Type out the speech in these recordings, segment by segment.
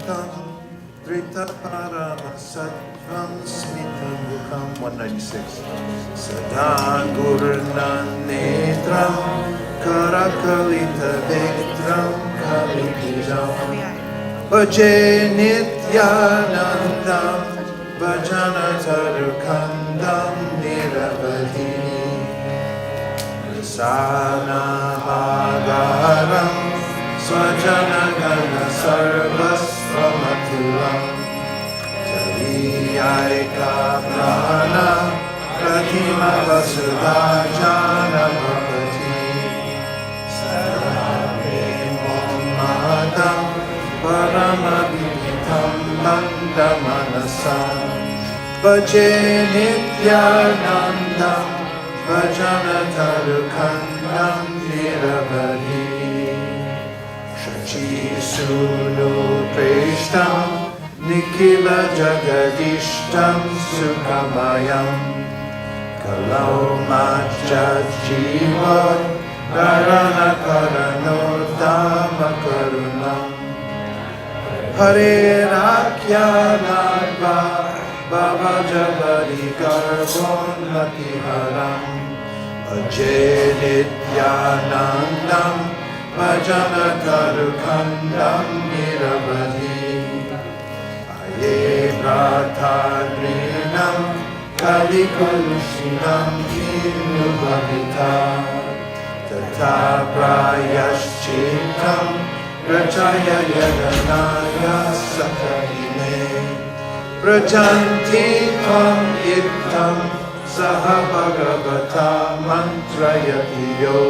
Ekam Drita Paramasattvam Smitam Mukam 196. Sada Gurnan Netram Karakalita Vektram Kalikidam Bhaje Nityanandam Bhajana Tarukandam Niravadi Sana Bhagaram Swajana Gana Sarvasvamatulam Jaliyaika Prana Pratima Vasudhajana Bhavati Sarve Momadam Paramabhitam Bandamanasam Bhaje Nityanandam Bhajana Tarukandam Niravadi Shachi Sunu Preshtam Nikila Jagadishtam Sukhamayam Kalau Maja Jiva Karana Karanodama Karunam Hare Rakyanadva Baba Jabari Garbon Matiharam Bhaje Nityanandam Bhajana Karukandam Niravadi Aye Pratadrinam Kalikulushinam Kinubhavita Tata Prayashchitam Rachaya Yadanaya Sakahime Prajanti Tvam Ittam Saha Bhagavata Mantrayatiyo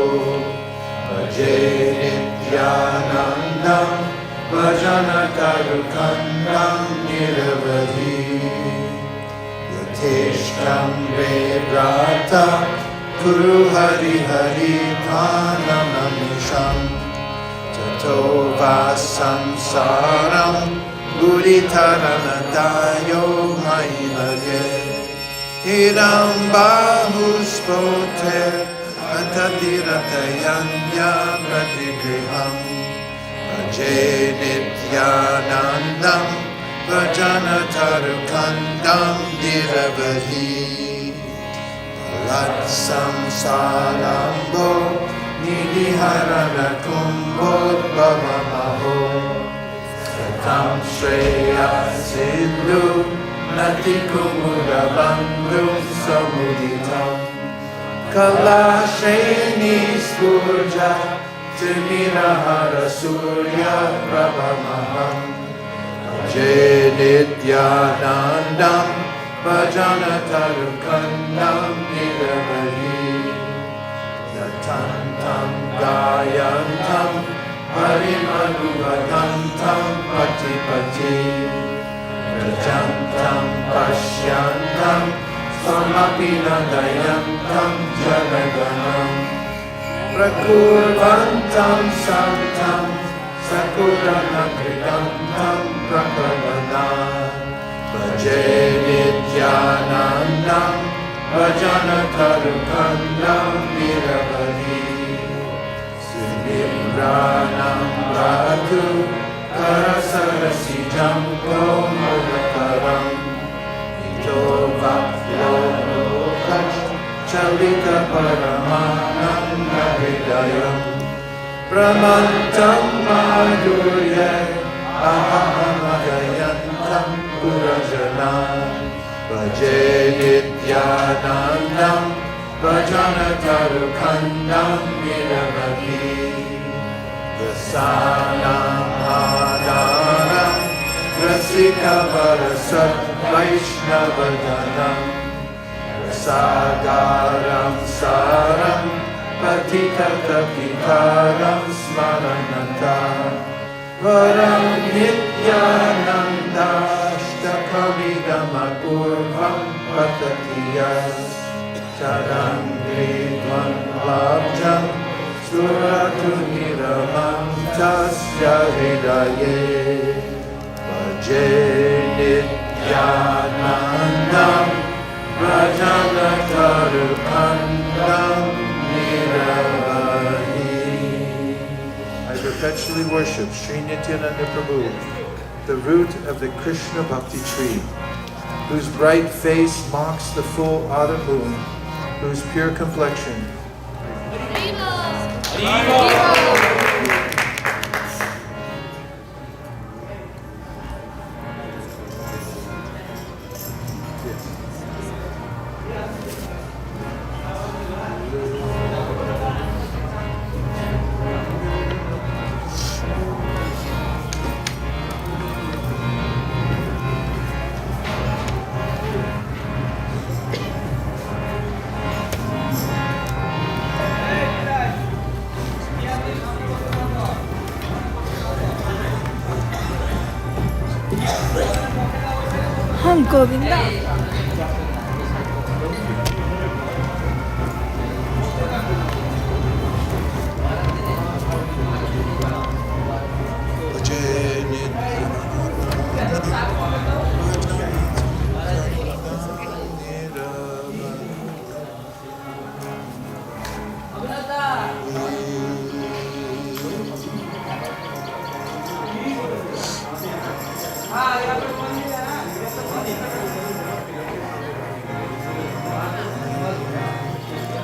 Bhaje Nityanandam Bhajana Karukandam Niravadi Yateshtam Vedrata Kuru Hari Hari Dhanamamisham Tato Vasamsaram Guritaranadayo Mahilage Hiram Bahuspote Atatiratayanya Pratigriham Bhaje Nityanandam Bhajana Tarukandam Niravadi Lat Samsarambo Nidhiharana Kumbod Bhavamaho Satam Shreya Sindhu Nati Kumura Bandhu Samuditam Kalasheni Spurja Timirahara Surya Prabhamaham Bhaje Nityanandam Bhajana Tarukandam Niravadi Yatantam Gayantam Harimadhuvadantam Patipati Rajantam Pashyantam Samapinadayantam Jagaganam Prakurvantam Santam Sakuranakritantam Prakadanam Bhaje Nityanandam Bhajana Karukandam Niravadi Sudimranam Radhu Karasarasijam Komodakaram Ito Vakyo Lokach Chalika Paramananda Hridayam Pramantam Madhurya Ahamagayantam Purajana Bhaje Nityanandam Bhajana Karukandam Niravadi Vasanam Adaram Rasika Varasat Vaishnavadanam Rasagaram Saram Patika Kapikaram Smaranata Varam Nityananda Shtakabidamapurvam Patatiyas Chadangri Dvanvabjam Suratu Niramam Tasya Hridaye Bhaje Nityanandam Bhajana Karukandam Niravadi. I perpetually worship Sri Nityananda Prabhu, the root of the Krishna Bhakti tree, whose bright face mocks the full autumn moon, whose pure complexion Govinda.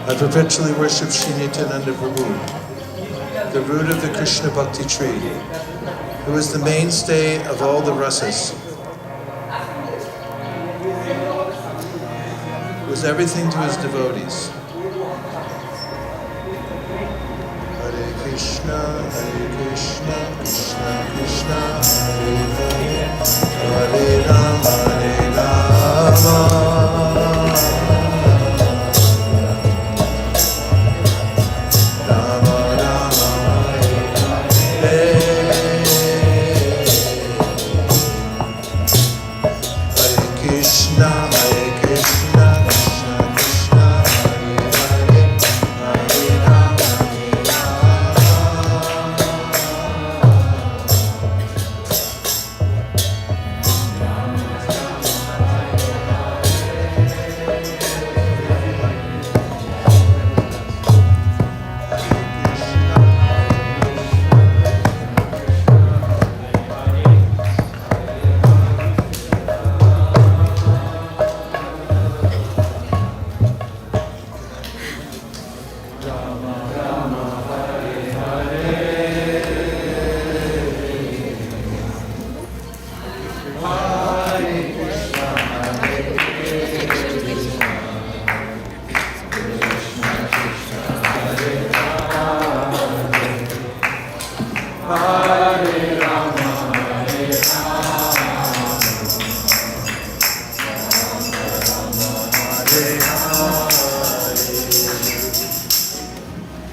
I perpetually worship Shri Nityananda Prabhu, the root of the Krishna Bhakti tree, who is the mainstay of all the rasas, who is everything to his devotees. Hare Krishna, Krishna Krishna, Hare Hare, Hare Rama,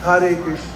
Hare Krishna.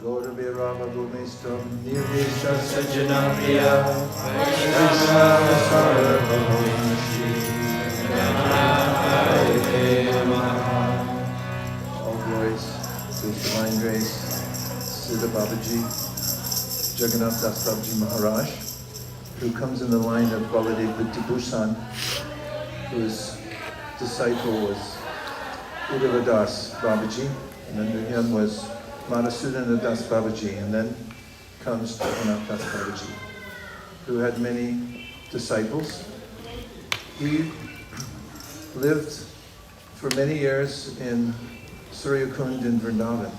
Gauravi Rama Bhumistam Nirvisha Sajjanapriya Vaishnava Sarvabhaum Shri Jagannatha Namaha. All glories to His Divine Grace, Srila Babaji, Jagannatha Babaji Maharaj, who comes in the line of Baladev Vittibhushan, whose disciple was Uddhavadas Babaji, and under him was Madhusudana Das Babaji, and then comes Jagannatha Das Babaji, who had many disciples. He lived for many years in Suryakund in Vrindavan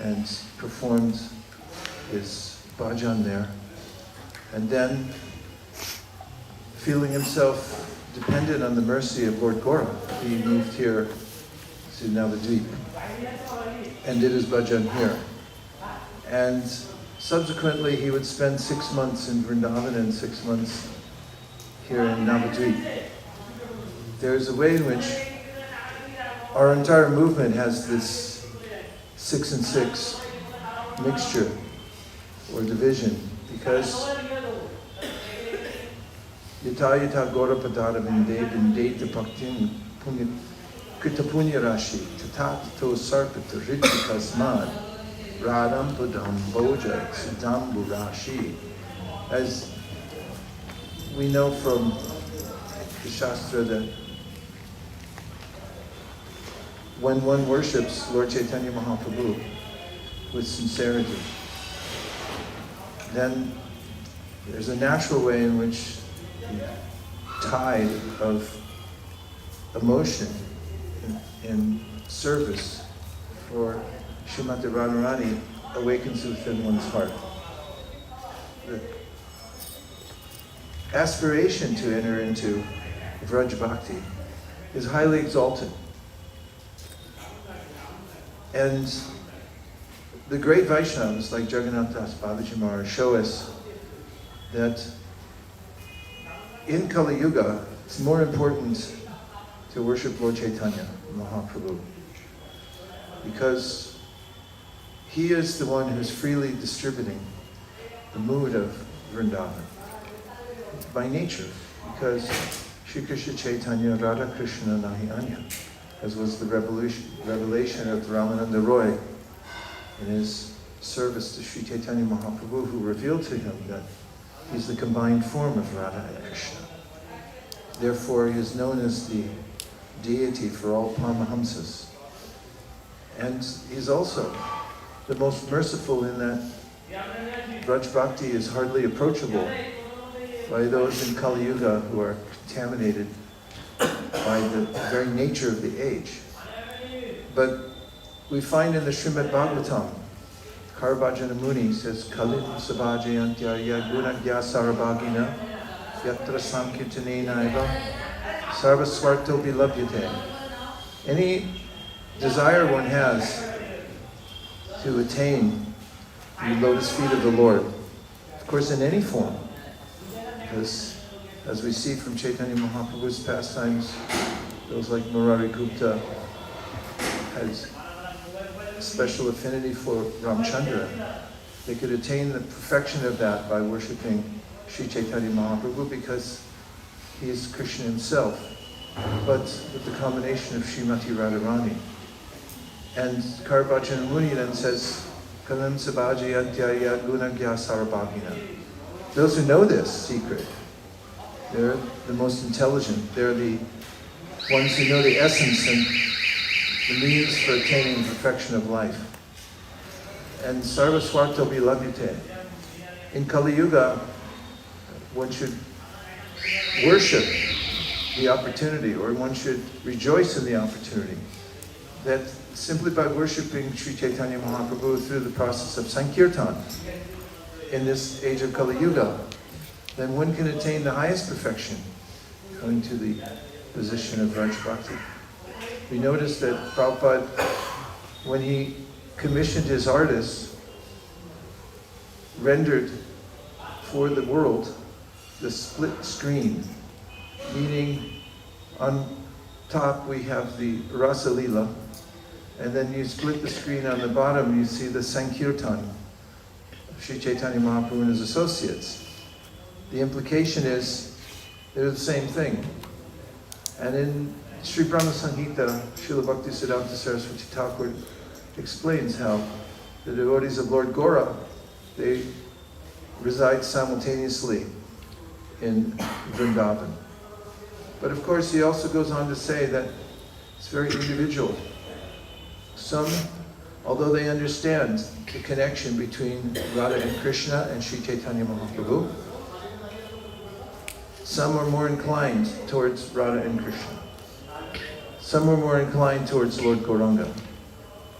and performed his bhajan there. And then, feeling himself dependent on the mercy of Lord Gora, he moved here to Nabadwip and did his bhajan here. And subsequently he would spend 6 months in Vrindavan and 6 months here in Nabadwip. There's a way in which our entire movement has this 6 and 6 mixture or division, because Yata Yata Gora Padara Vindeta Bhaktin Krita Punya Rashi Tata To Sarpita Ritika Smad Radam Padam Boja Siddhambu Rashi. As we know from the Shastra that when one worships Lord Chaitanya Mahaprabhu with sincerity, then there's a natural way in which the tide of emotion in service for Srimati Radharani awakens within one's heart. The aspiration to enter into Vraj Bhakti is highly exalted. And the great Vaishnavas like Jagannatha Das Babaji Maharaj show us that in Kali Yuga, it's more important to worship Lord Chaitanya Mahaprabhu, because he is the one who's freely distributing the mood of Vrindavan by nature, because Shri Krishna Chaitanya Radha Krishna Nahi Anya, as was the revelation of Ramananda Roy in his service to Sri Chaitanya Mahaprabhu, who revealed to him that he's the combined form of Radha and Krishna. Therefore, he is known as the deity for all Paramahamsas. And he's also the most merciful in that Vraj Bhakti is hardly approachable by those in Kali Yuga who are contaminated by the very nature of the age. But we find in the Srimad Bhagavatam, Karabhajana Muni says, Kalim Sabhajayantya Yagunagya Sarabhagina Yatra Sankirtanena Eva Sarva Swarto Bilabhyate. Any desire one has to attain the lotus feet of the Lord, of course in any form, because as we see from Chaitanya Mahaprabhu's pastimes, those like Murari Gupta had a special affinity for Ramchandra. They could attain the perfection of that by worshipping Sri Chaitanya Mahaprabhu, because he is Krishna himself, but with the combination of Srimati Radharani. And Karabhajana Muni then says, Kalam Sabhajayantya Gunagya Sarabhagina. Those who know this secret, they're the most intelligent. They're the ones who know the essence and the means for attaining the perfection of life. And Sarva Swarto Bilabhyate. In Kali Yuga, one should worship the opportunity, or one should rejoice in the opportunity, that simply by worshipping Sri Chaitanya Mahaprabhu through the process of Sankirtan in this age of Kali Yuga, then one can attain the highest perfection, coming to the position of Vraj Bhakti. We notice that Prabhupada, when he commissioned his artists, rendered for the world the split screen, meaning on top we have the Rasa Lila, And then you split the screen on the bottom, you see the Sankirtan of Sri Chaitanya Mahaprabhu and his associates. The implication is they're the same thing. And in Sri Brahma Samhita, Srila Bhaktisiddhanta Saraswati Thakur explains how the devotees of Lord Gora, they reside simultaneously in Vrindavan. But of course, he also goes on to say that it's very individual. Some, although they understand the connection between Radha and Krishna and Sri Chaitanya Mahaprabhu, some are more inclined towards Radha and Krishna. Some are more inclined towards Lord Gauranga,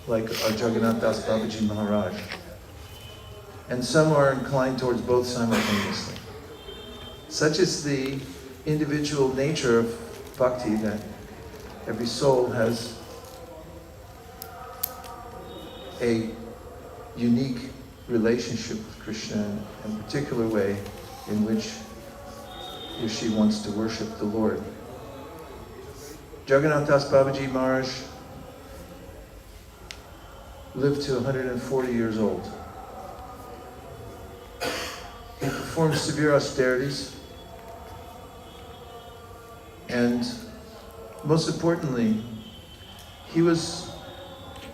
like our Jagannatha Das Babaji Maharaj. And some are inclined towards both simultaneously. Such is the individual nature of bhakti, that every soul has a unique relationship with Krishna in a particular way in which he or she wants to worship the Lord. Jagannatha Das Babaji Maharaj lived to 140 years old. He performed severe austerities, and most importantly, he was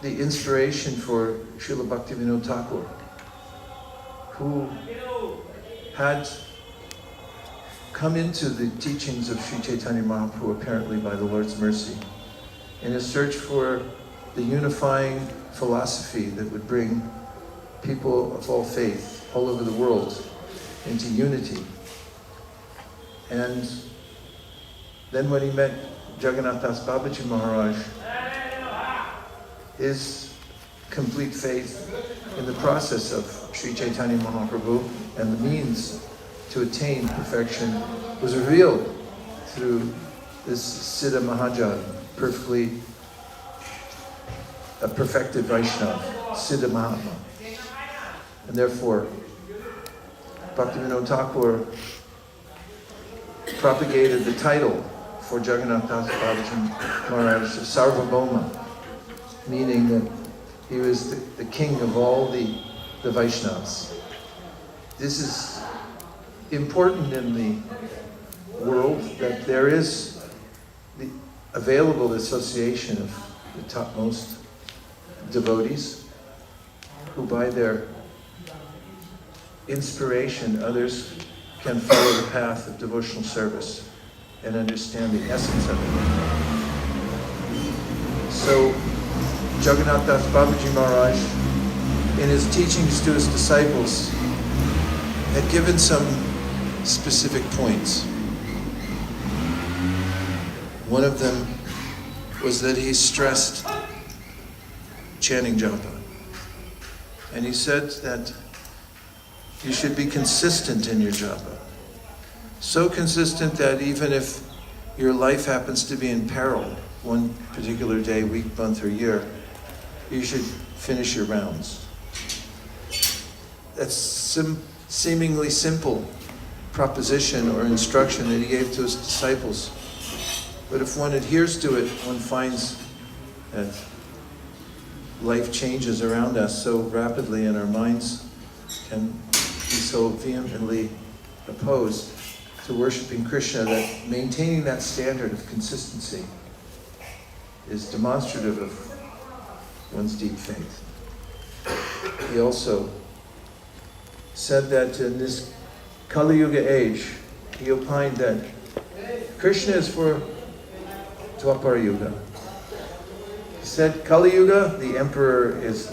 the inspiration for Srila Bhaktivinoda Thakur, who had come into the teachings of Sri Chaitanya Mahaprabhu apparently by the Lord's mercy, in a search for the unifying philosophy that would bring people of all faith all over the world into unity. And then when he met Jagannatha Das Babaji Maharaj, his complete faith in the process of Sri Chaitanya Mahaprabhu and the means to attain perfection was revealed through this Siddha Mahajan, a perfected Vaishnava, Siddha Mahatma. And therefore, Bhaktivinoda Thakur propagated the title for Jagannatha Das Babaji Maharaj of Sarvabhauma, meaning that he was the king of all the Vaishnavas. This is important in the world, that there is the available association of the topmost devotees, who by their inspiration others can follow the path of devotional service and understand the essence of it. So Jagannatha Das Babaji Maharaj, in his teachings to his disciples, had given some specific points. One of them was that he stressed chanting japa. And he said that you should be consistent in your japa. So consistent that even if your life happens to be in peril one particular day, week, month, or year, you should finish your rounds. That's seemingly simple proposition or instruction that he gave to his disciples. But if one adheres to it, one finds that life changes around us so rapidly, and our minds can be so vehemently opposed to worshiping Krishna that maintaining that standard of consistency is demonstrative of one's deep faith. He also said that in this Kali Yuga age, he opined that Krishna is for Dwapara Yuga. He said Kali Yuga, the emperor is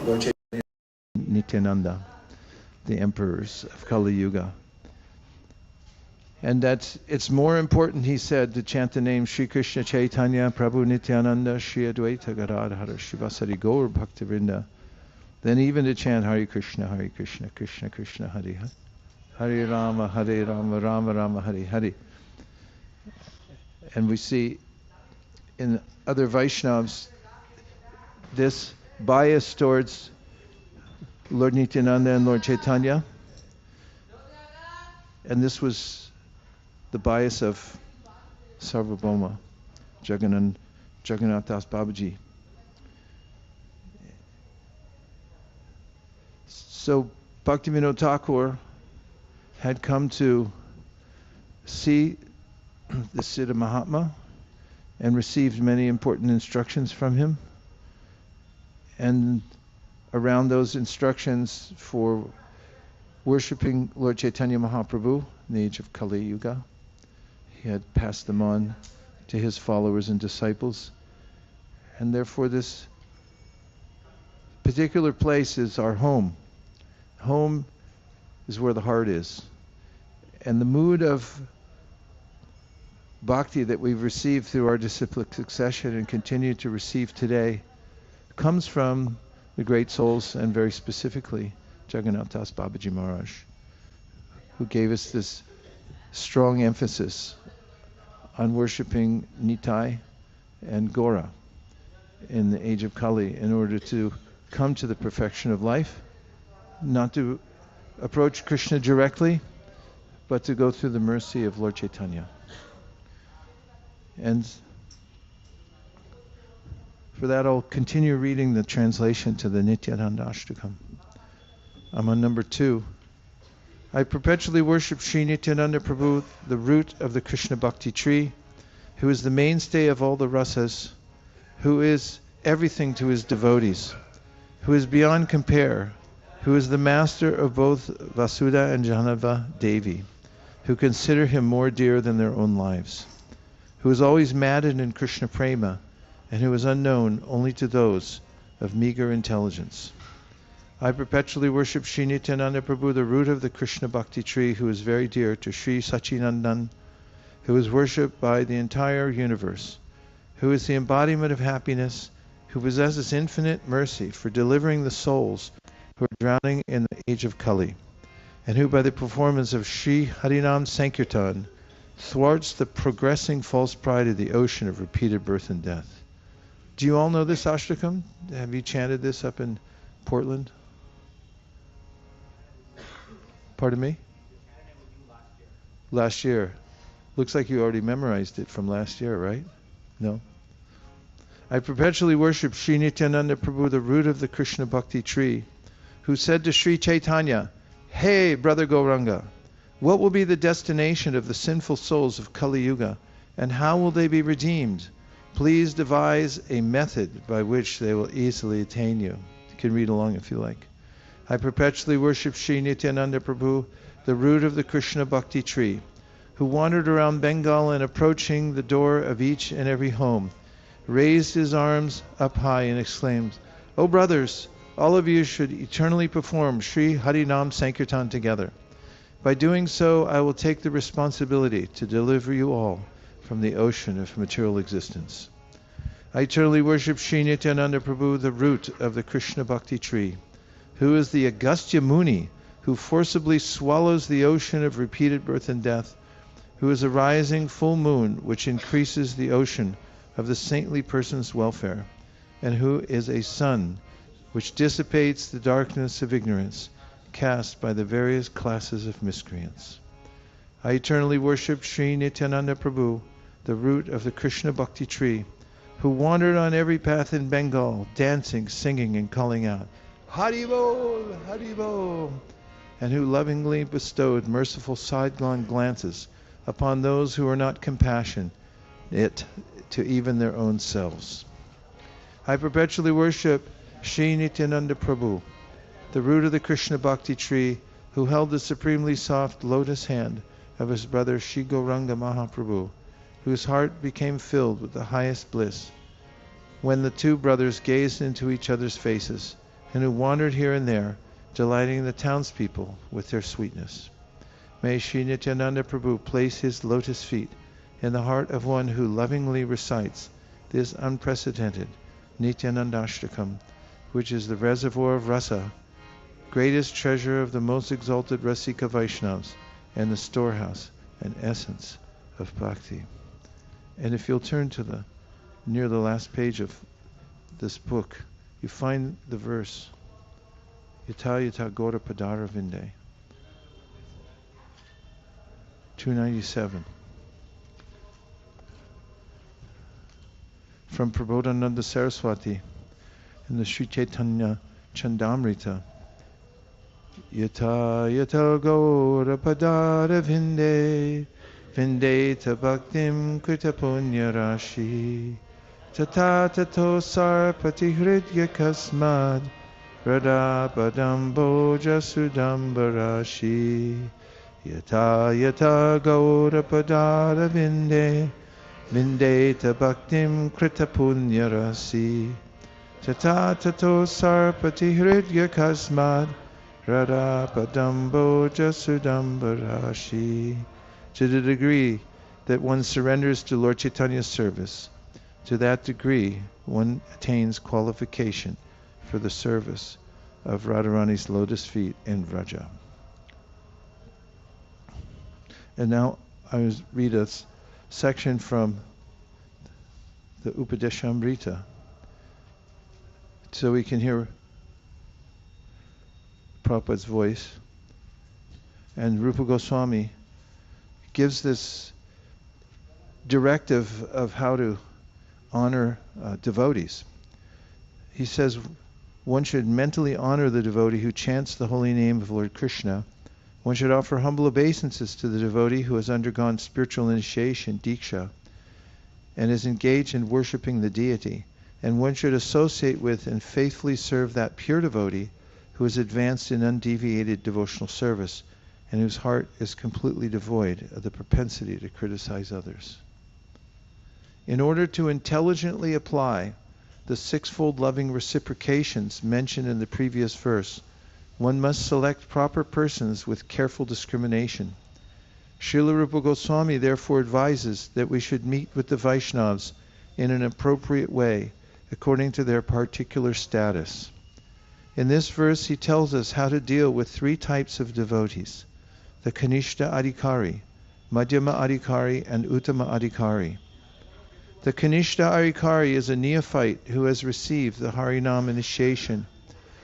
Lord Chaitanya Nityananda, the emperors of Kali Yuga. And that it's more important, he said, to chant the name Sri Krishna Chaitanya Prabhu Nityananda Shri Advaita Gadadhara Shivasari Gaur Bhaktivinoda than even to chant Hare Krishna, Krishna Krishna, Hare Hare. Hare Rama, Rama Rama, Hare Hare. And we see in other Vaishnavas this bias towards Lord Nityananda and Lord Chaitanya. And this was the bias of Sarvabhauma, Jagannatha Das Babaji. So Bhaktivinoda Thakur had come to see the Siddha Mahatma and received many important instructions from him. And around those instructions for worshipping Lord Chaitanya Mahaprabhu in the age of Kali Yuga, he had passed them on to his followers and disciples. And therefore this particular place is our home. Home is where the heart is. And the mood of bhakti that we've received through our disciplic succession and continue to receive today comes from the great souls, and very specifically Jagannatha Babaji Maharaj, who gave us this strong emphasis on worshipping Nitai and Gora in the age of Kali in order to come to the perfection of life, not to approach Krishna directly, but to go through the mercy of Lord Chaitanya. And for that, I'll continue reading the translation to the Nityananda Ashtakam. I'm on number 2. I perpetually worship Sri Nityananda Prabhu, the root of the Krishna Bhakti tree, who is the mainstay of all the rasas, who is everything to his devotees, who is beyond compare, who is the master of both Vasudha and Janava Devi, who consider him more dear than their own lives, who is always maddened in Krishna Prema, and who is unknown only to those of meager intelligence. I perpetually worship Sri Nityananda Prabhu, the root of the Krishna Bhakti tree, who is very dear to Sri Sachinandan, who is worshipped by the entire universe, who is the embodiment of happiness, who possesses infinite mercy for delivering the souls who are drowning in the age of Kali, and who by the performance of Sri Harinam Sankirtan thwarts the progressing false pride of the ocean of repeated birth and death. Do you all know this Ashtakam? Have you chanted this up in Portland? Pardon me? Last year. Looks like you already memorized it from last year, right? No? I perpetually worship Sri Nityananda Prabhu, the root of the Krishna Bhakti tree, who said to Sri Chaitanya, "Hey, brother Gauranga, what will be the destination of the sinful souls of Kali Yuga, and how will they be redeemed? Please devise a method by which they will easily attain you." You can read along if you like. I perpetually worship Sri Nityananda Prabhu, the root of the Krishna Bhakti tree, who wandered around Bengal and approaching the door of each and every home, raised his arms up high and exclaimed, "O brothers, all of you should eternally perform Sri Harinam Sankirtan together. By doing so, I will take the responsibility to deliver you all from the ocean of material existence." I eternally worship Sri Nityananda Prabhu, the root of the Krishna Bhakti tree, who is the Agastya Muni, who forcibly swallows the ocean of repeated birth and death, who is a rising full moon which increases the ocean of the saintly person's welfare, and who is a sun which dissipates the darkness of ignorance cast by the various classes of miscreants. I eternally worship Sri Nityananda Prabhu, the root of the Krishna Bhakti tree, who wandered on every path in Bengal, dancing, singing, and calling out, "Haribol, Haribol," and who lovingly bestowed merciful sidelong glances upon those who were not compassionate to even their own selves. I perpetually worship Sri Nityananda Prabhu, the root of the Krishna Bhakti tree, who held the supremely soft lotus hand of his brother Sri Gauranga Mahaprabhu, whose heart became filled with the highest bliss when the two brothers gazed into each other's faces, and who wandered here and there, delighting the townspeople with their sweetness. May Sri Nityananda Prabhu place his lotus feet in the heart of one who lovingly recites this unprecedented Nityananda Ashtakam, which is the reservoir of rasa, greatest treasure of the most exalted Rasika Vaishnavas, and the storehouse and essence of bhakti. And if you'll turn to near the last page of this book, you find the verse, Yata Yata Gora Padara Vinde, 297. From Prabodhananda Saraswati in the Sri Chaitanya Chandamrita, Yata yata gaura padara vinde, vindeta bhaktim krita punya rashi. Tata tato sarpati hridya kasmad, rada padambo jasudambarashi. Yata yata gaura padara vinde, vindeta bhaktim krita punya rasi. Tata tato sarpati hridya kasmad, Radha Padambo Jasudambarashi. To the degree that one surrenders to Lord Chaitanya's service, to that degree one attains qualification for the service of Radharani's lotus feet in Vraja. And now I will read a section from the Upadeshamrita so we can hear Prabhupada's voice. And Rupa Goswami gives this directive of how to honor devotees. He says one should mentally honor the devotee who chants the holy name of Lord Krishna. One should offer humble obeisances to the devotee who has undergone spiritual initiation, Diksha, and is engaged in worshipping the deity. And one should associate with and faithfully serve that pure devotee who is advanced in undeviated devotional service and whose heart is completely devoid of the propensity to criticize others. In order to intelligently apply the sixfold loving reciprocations mentioned in the previous verse, one must select proper persons with careful discrimination. Srila Rupa Goswami therefore advises that we should meet with the Vaishnavas in an appropriate way according to their particular status. In this verse he tells us how to deal with three types of devotees: the Kanishta Adhikari, Madhyama Adhikari, and Uttama Adhikari. The Kanishta Adhikari is a neophyte who has received the Harinam initiation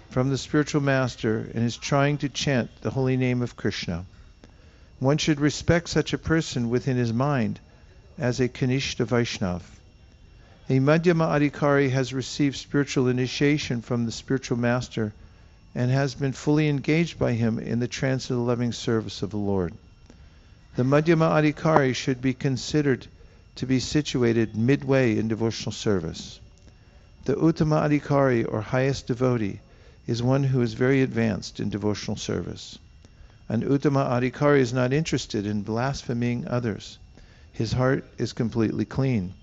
from the spiritual master and is trying to chant the holy name of Krishna. One should respect such a person within his mind as a Kanishta Vaishnav. A Madhyama Adhikari has received spiritual initiation from the spiritual master and has been fully engaged by him in the trance of the loving service of the Lord. The Madhyama Adhikari should be considered to be situated midway in devotional service. The Uttama Adhikari, or highest devotee, is one who is very advanced in devotional service. An Uttama Adhikari is not interested in blaspheming others. His heart is completely clean,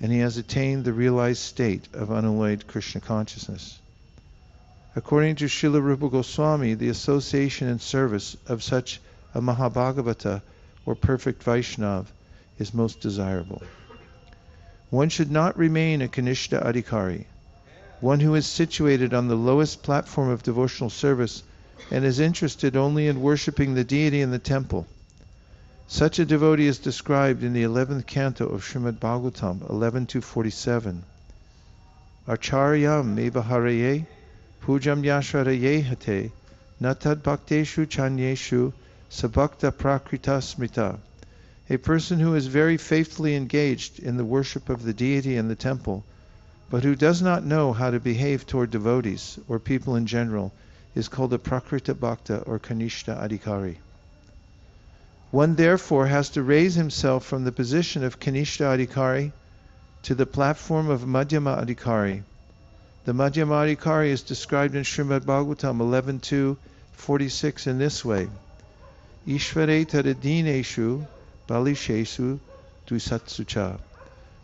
and he has attained the realized state of unalloyed Krishna consciousness. According to Srila Rupa Goswami, the association and service of such a Mahabhagavata, or perfect Vaishnav, is most desirable. One should not remain a Kanishta Adhikari, one who is situated on the lowest platform of devotional service and is interested only in worshipping the deity in the temple. Such a devotee is described in the 11th canto of Srimad Bhagavatam, 11-47. Acharyam mevaharaye, pujam yasharaye hate, natad bhakteshu chanyeshu, sabhakta prakrita smrita. A person who is very faithfully engaged in the worship of the deity in the temple, but who does not know how to behave toward devotees or people in general, is called a prakrita bhakta or kanishta adhikari. One therefore has to raise himself from the position of Kanishta Adhikari to the platform of Madhyama Adhikari. The Madhyama Adhikari is described in Srimad Bhagavatam 11-2-46 in this way: Ishvare tadadineshu balisheshu dusatsucha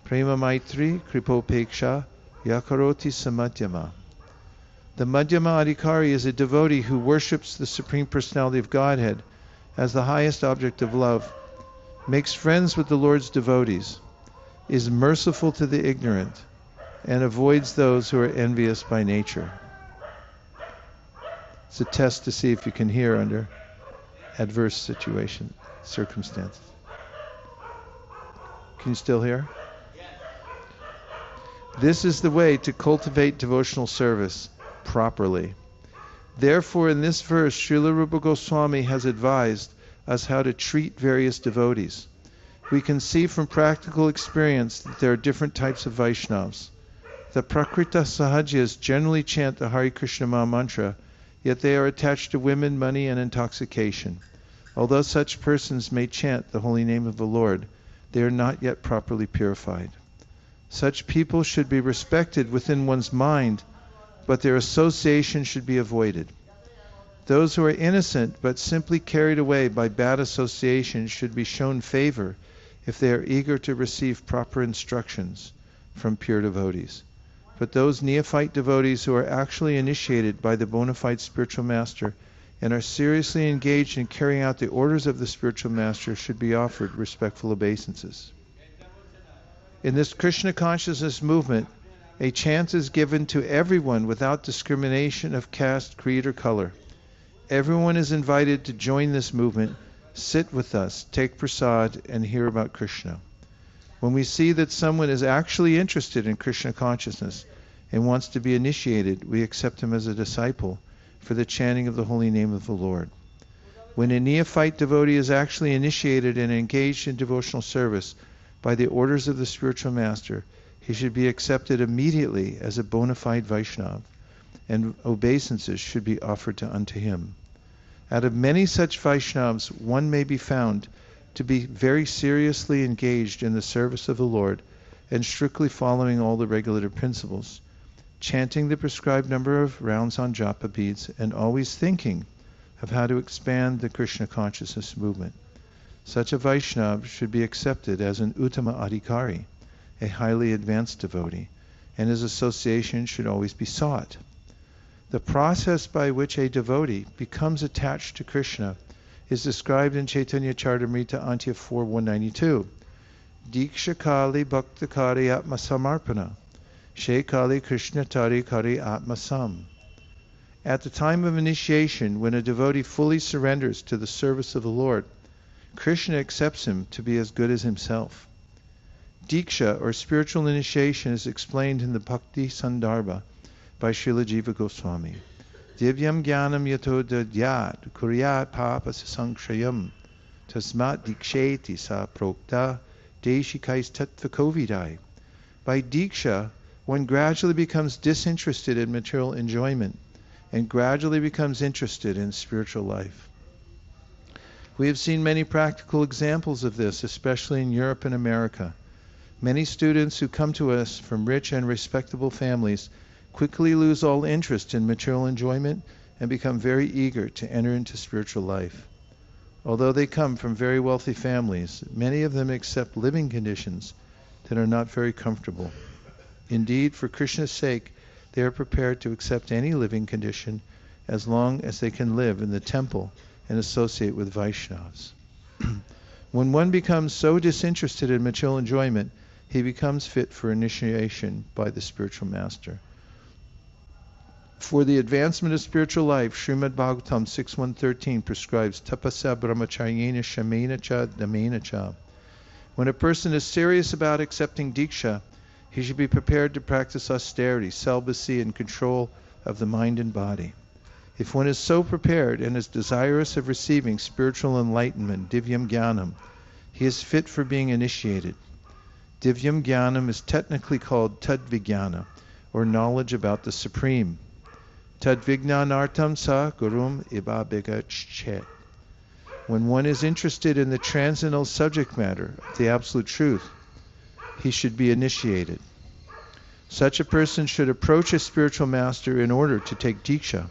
prema maitri kripopeksha yakaroti samadhyama. The Madhyama Adhikari is a devotee who worships the Supreme Personality of Godhead as the highest object of love, makes friends with the Lord's devotees, is merciful to the ignorant, and avoids those who are envious by nature. It's a test to see if you can hear under adverse circumstances. Can you still hear? This is the way to cultivate devotional service properly. Therefore, in this verse, Srila Rupa Goswami has advised us how to treat various devotees. We can see from practical experience that there are different types of Vaishnavas. The Prakrita Sahajas generally chant the Hare Krishna Maha Mantra yet they are attached to women, money, and intoxication. Although such persons may chant the holy name of the Lord, they are not yet properly purified. Such people should be respected within one's mind, but their association should be avoided. Those who are innocent but simply carried away by bad association should be shown favor if they are eager to receive proper instructions from pure devotees. But those neophyte devotees who are actually initiated by the bona fide spiritual master and are seriously engaged in carrying out the orders of the spiritual master should be offered respectful obeisances. In this Krishna consciousness movement, a chant is given to everyone without discrimination of caste, creed, or color. Everyone is invited to join this movement, sit with us, take prasad, and hear about Krishna. When we see that someone is actually interested in Krishna consciousness and wants to be initiated, we accept him as a disciple for the chanting of the holy name of the Lord. When a neophyte devotee is actually initiated and engaged in devotional service by the orders of the spiritual master, he should be accepted immediately as a bona fide Vaishnava, and obeisances should be offered unto him. Out of many such Vaishnavas, one may be found to be very seriously engaged in the service of the Lord and strictly following all the regulative principles, chanting the prescribed number of rounds on japa beads, and always thinking of how to expand the Krishna consciousness movement. Such a Vaishnava should be accepted as an Uttama Adhikari, a highly advanced devotee, and his association should always be sought. The process by which a devotee becomes attached to Krishna is described in Chaitanya Charitamrita Antya 4.192. Diksha Kali Bhakta Kari Atma Samarpana, She Kali Krishna Tari Kari Atma Sam. At the time of initiation, when a devotee fully surrenders to the service of the Lord, Krishna accepts him to be as good as himself. Diksha, or spiritual initiation, is explained in the Bhakti Sandarbha by Srila Jiva Goswami. Divyam Jnanam Yato Dadyat Kuryat Papa Sankshayam Tasmat Diksheti Sa Prokta Deshikais Tattvakovidai. By Diksha, one gradually becomes disinterested in material enjoyment and gradually becomes interested in spiritual life. We have seen many practical examples of this, especially in Europe and America. Many students who come to us from rich and respectable families quickly lose all interest in material enjoyment and become very eager to enter into spiritual life. Although they come from very wealthy families, many of them accept living conditions that are not very comfortable. Indeed, for Krishna's sake, they are prepared to accept any living condition as long as they can live in the temple and associate with Vaishnavas. When one becomes so disinterested in material enjoyment, he becomes fit for initiation by the spiritual master. For the advancement of spiritual life, Srimad Bhagavatam 6.113 prescribes tapasya brahmacharyena shamena cha damena cha. When a person is serious about accepting diksha, he should be prepared to practice austerity, celibacy, and control of the mind and body. If one is so prepared and is desirous of receiving spiritual enlightenment, divyam jnanam, he is fit for being initiated. Divyam jnanam is technically called tadvijnana, or knowledge about the Supreme. Tadvijnanartam sa gurum ibabigachet. When one is interested in the transcendental subject matter of the Absolute Truth, he should be initiated. Such a person should approach a spiritual master in order to take diksha.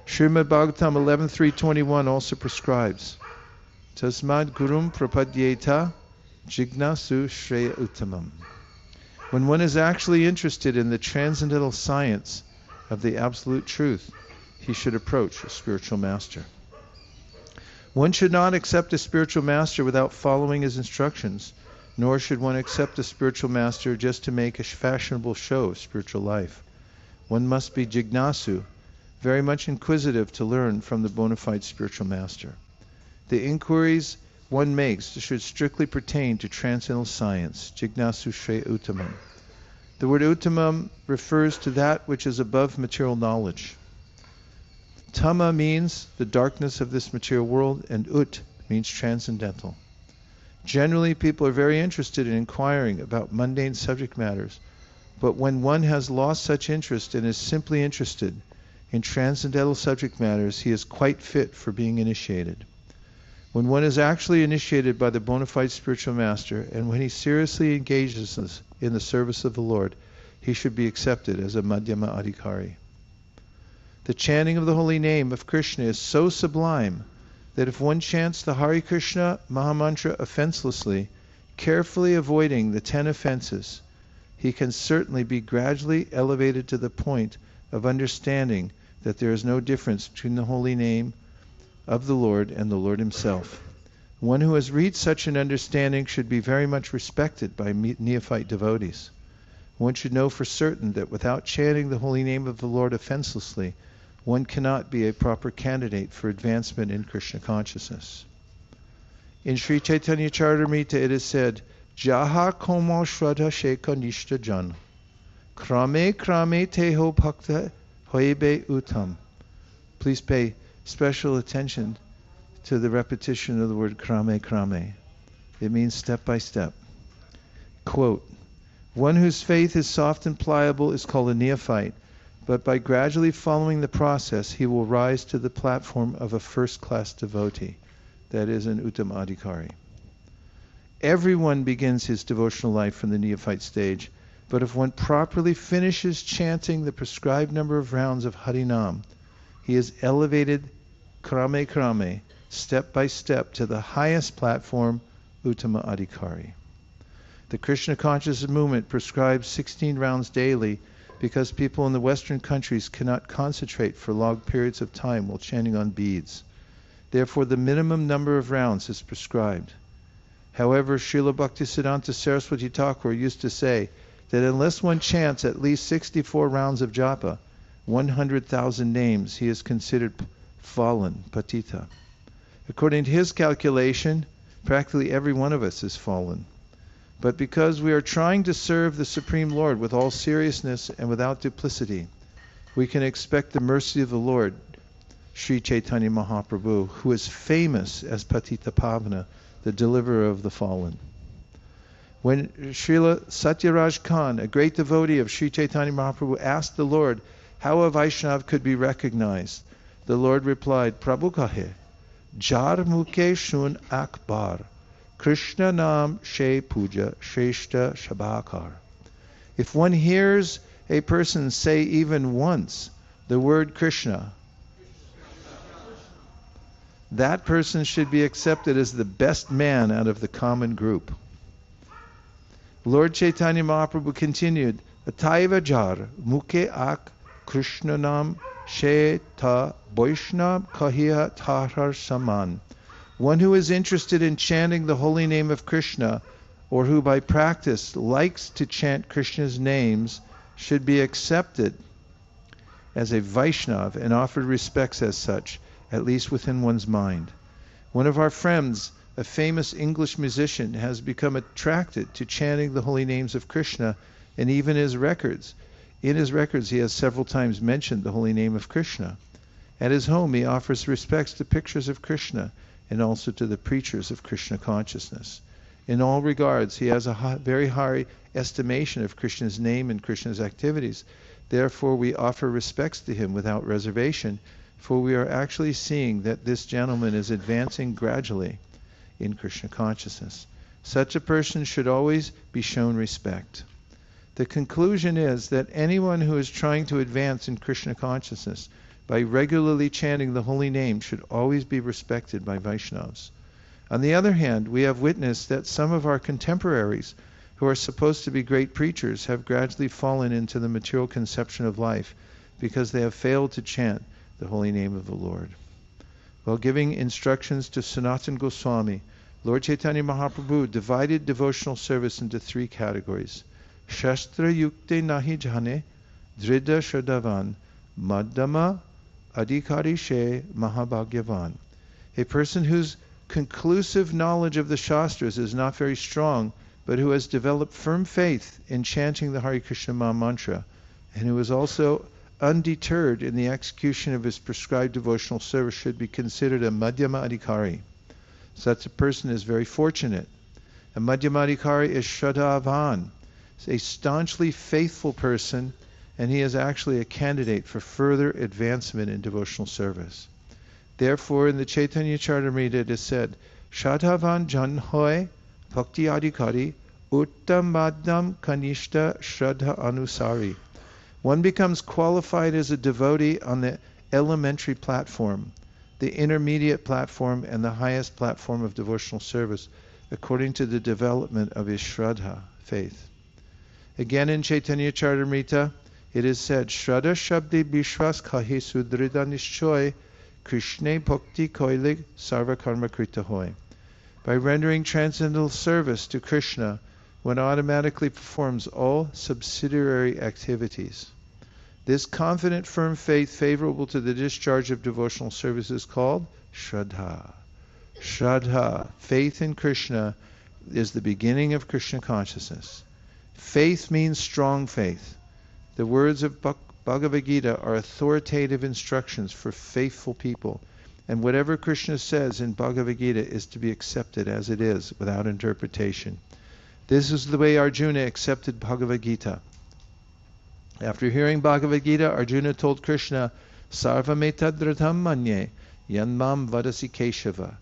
Srimad Bhagavatam 11.3.21 also prescribes, Tasmad gurum prapadyeta jignasu shreya uttamam. When one is actually interested in the transcendental science of the Absolute Truth, he should approach a spiritual master. One should not accept a spiritual master without following his instructions, nor should one accept a spiritual master just to make a fashionable show of spiritual life. One must be jignasu, very much inquisitive to learn from the bona fide spiritual master. The inquiries one makes should strictly pertain to transcendental science, jignasu shreya uttamam. The word uttamam refers to that which is above material knowledge. Tama means the darkness of this material world, and ut means transcendental. Generally, people are very interested in inquiring about mundane subject matters, but when one has lost such interest and is simply interested In transcendental subject matters, he is quite fit for being initiated. When one is actually initiated by the bona fide spiritual master, and when he seriously engages in the service of the Lord, he should be accepted as a Madhyama Adhikari. The chanting of the holy name of Krishna is so sublime that if one chants the Hare Krishna Mahamantra offenselessly, carefully avoiding the 10 offenses, he can certainly be gradually elevated to the point of understanding that there is no difference between the holy name of the Lord and the Lord himself. One who has reached such an understanding should be very much respected by neophyte devotees. One should know for certain that without chanting the holy name of the Lord offenselessly, one cannot be a proper candidate for advancement in Krishna consciousness. In Sri Chaitanya Charitamrita it is said, Jaha komo shraddha shekha nishta jan, krame krame teho bhakta hoibe uttam. Please pay special attention to the repetition of the word krame krame. It means step by step. Quote, one whose faith is soft and pliable is called a neophyte, but by gradually following the process, he will rise to the platform of a first-class devotee, that is an Uttama Adhikari. Everyone begins his devotional life from the neophyte stage, but if one properly finishes chanting the prescribed number of rounds of Harinam, he is elevated krame krame, step by step, to the highest platform, Uttama Adhikari. The Krishna consciousness movement prescribes 16 rounds daily because people in the Western countries cannot concentrate for long periods of time while chanting on beads. Therefore, the minimum number of rounds is prescribed. However, Srila Bhaktisiddhanta Saraswati Thakur used to say that unless one chants at least 64 rounds of japa, 100,000 names, he is considered fallen, patita. According to his calculation, practically every one of us is fallen. But because we are trying to serve the Supreme Lord with all seriousness and without duplicity, we can expect the mercy of the Lord, Sri Chaitanya Mahaprabhu, who is famous as Patita Pavana, the deliverer of the fallen. When Srila Satyaraj Khan, a great devotee of Sri Chaitanya Mahaprabhu, asked the Lord how a Vaishnav could be recognized, the Lord replied, Prabhu kahe, jar mukhe shun akbar, Krishna nam she puja shreshta shabakar. If one hears a person say even once the word Krishna, that person should be accepted as the best man out of the common group. Lord Chaitanya Mahaprabhu continued, Ataiva jar mukhe ak Krishna nam she ta Vaishnava kahiya tahar saman. One who is interested in chanting the holy name of Krishna, or who by practice likes to chant Krishna's names, should be accepted as a Vaishnava and offered respects as such, at least within one's mind. One of our friends, a famous English musician, has become attracted to chanting the holy names of Krishna, and even in his records he has several times mentioned the holy name of Krishna. At his home he offers respects to pictures of Krishna and also to the preachers of Krishna consciousness. In all regards, he has a very high estimation of Krishna's name and Krishna's activities. Therefore, we offer respects to him without reservation, for we are actually seeing that this gentleman is advancing gradually in Krishna consciousness. Such a person should always be shown respect. The conclusion is that anyone who is trying to advance in Krishna consciousness by regularly chanting the holy name should always be respected by Vaishnavas. On the other hand, we have witnessed that some of our contemporaries, who are supposed to be great preachers, have gradually fallen into the material conception of life because they have failed to chant the holy name of the Lord. While giving instructions to Sanatana Goswami, Lord Chaitanya Mahaprabhu divided devotional service into 3 categories. Shastra yukte nahi jhane, dhrida shadavan, madhyama adhikari she mahabhagyavan. A person whose conclusive knowledge of the Shastras is not very strong, but who has developed firm faith in chanting the Hare Krishna Maha Mantra, and who is also undeterred in the execution of his prescribed devotional service, should be considered a Madhyama Adhikari. Such a person is very fortunate. A Madhyama Adhikari is Shraddhavan, a staunchly faithful person, and he is actually a candidate for further advancement in devotional service. Therefore, in the Chaitanya Charitamrita it is said, Shadhavan Janhoy Bhakti Adhikari Uttamadam Kanishta Shraddha Anusari. One becomes qualified as a devotee on the elementary platform, the intermediate platform, and the highest platform of devotional service, according to the development of his Shraddha, faith. Again in Chaitanya Charitamrita, it is said, Shraddha Shabdi Bishwas Kahi Sudrida Nishchoy Krishna Bhakti Koilig Sarva Karma Krita Hoy. By rendering transcendental service to Krishna, one automatically performs all subsidiary activities. This confident, firm faith favorable to the discharge of devotional service is called Shraddha. Shraddha, faith in Krishna, is the beginning of Krishna consciousness. Faith means strong faith. The words of Bhagavad Gita are authoritative instructions for faithful people, and whatever Krishna says in Bhagavad Gita is to be accepted as it is, without interpretation. This is the way Arjuna accepted Bhagavad Gita. After hearing Bhagavad Gita, Arjuna told Krishna, Sarvametadradham manye yanmam vadasi keshava.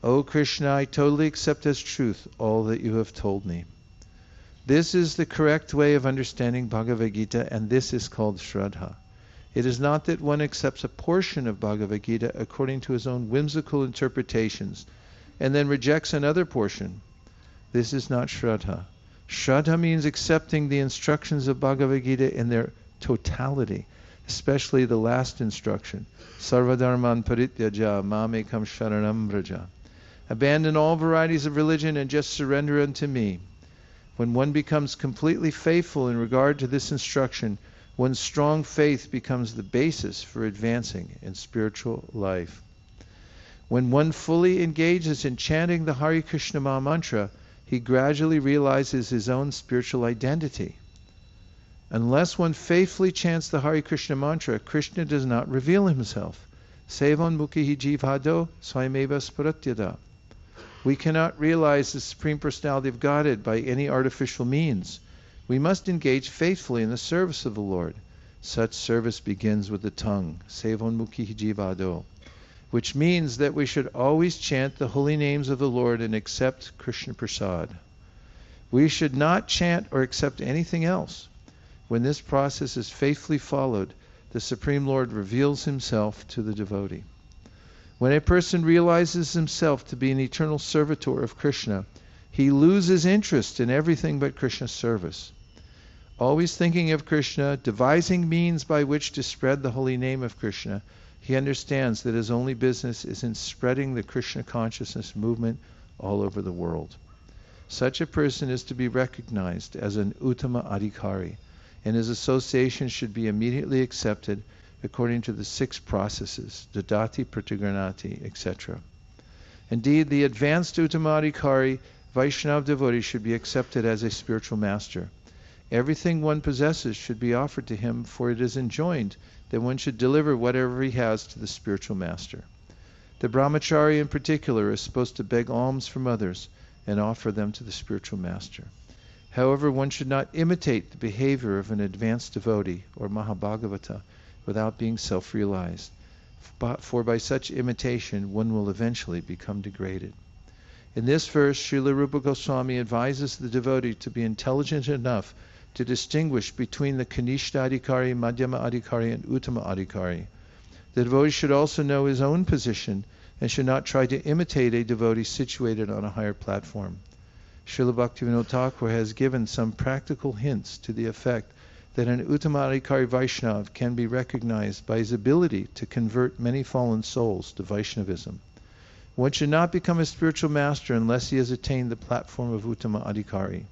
O Krishna, I totally accept as truth all that you have told me. This is the correct way of understanding Bhagavad Gita, and this is called Shraddha. It is not that one accepts a portion of Bhagavad Gita according to his own whimsical interpretations, and then rejects another portion. This is not Shraddha. Shraddha means accepting the instructions of Bhagavad Gita in their totality, especially the last instruction, Sarvadharman parityaja mamekam sharanam vraja. Abandon all varieties of religion and just surrender unto me. When one becomes completely faithful in regard to this instruction, one's strong faith becomes the basis for advancing in spiritual life. When one fully engages in chanting the Hare Krishna Maha Mantra, he gradually realizes his own spiritual identity. Unless one faithfully chants the Hare Krishna mantra, Krishna does not reveal himself. Sevan mukhihi jivhado swayameva sparatyada. We cannot realize the Supreme Personality of Godhead by any artificial means. We must engage faithfully in the service of the Lord. Such service begins with the tongue, Sevan mukhihi jivhado, which means that we should always chant the holy names of the Lord and accept Krishna Prasad. We should not chant or accept anything else. When this process is faithfully followed, the Supreme Lord reveals himself to the devotee. When a person realizes himself to be an eternal servitor of Krishna, he loses interest in everything but Krishna's service. Always thinking of Krishna, devising means by which to spread the holy name of Krishna, he understands that his only business is in spreading the Krishna consciousness movement all over the world. Such a person is to be recognized as an Uttama Adhikari, and his association should be immediately accepted according to the 6 processes, Dadati, Pratigranati, etc. Indeed, the advanced Uttama Adhikari, Vaishnava devotee, should be accepted as a spiritual master. Everything one possesses should be offered to him, for it is enjoined that one should deliver whatever he has to the spiritual master. The brahmachari in particular is supposed to beg alms from others and offer them to the spiritual master. However, one should not imitate the behavior of an advanced devotee or Mahabhagavata without being self-realized, for by such imitation one will eventually become degraded. In this verse, Srila Rupa Goswami advises the devotee to be intelligent enough to distinguish between the Kanishta Adhikari, Madhyama Adhikari, and Uttama Adhikari. The devotee should also know his own position and should not try to imitate a devotee situated on a higher platform. Srila Bhaktivinoda Thakur has given some practical hints to the effect that an Uttama Adhikari Vaishnava can be recognized by his ability to convert many fallen souls to Vaishnavism. One should not become a spiritual master unless he has attained the platform of Uttama Adhikari.